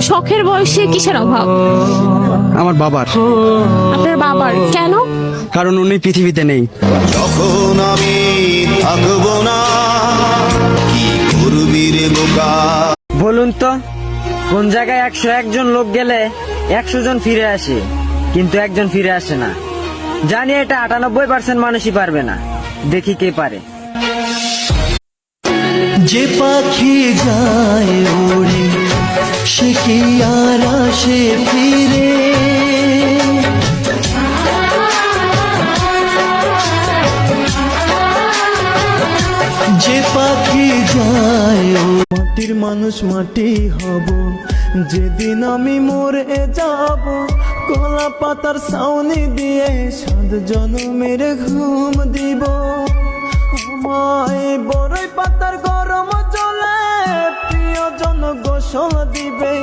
শখের বয়সে কিসের অভাব? আমার বাবার। আপনার বাবার? কেন? কারণ উনি পৃথিবীতে নেই। যখন আমি থাকবো না, কি করবি রে বোকা? বলুন তো, কোন জায়গায় 101 জন লোক গেলে 100 জন ফিরে আসে, কিন্তু একজন ফিরে আসে না? জানি এটা 98% মানুষই পারবে না, দেখি কে পারে। যে পাখি যায় ওড়ে সে কি আর আসে ফিরে? যে পাখি যায় ও মাটির মানুষ মাটি হব, যেদিন আমি মরে যাব। কলা পাতার ছাউনি দিয়ে 7 জনমের ঘুম দিব। আমায় বড়ই পাতার গরম জলে প্রিয়জন গোসল দিবে।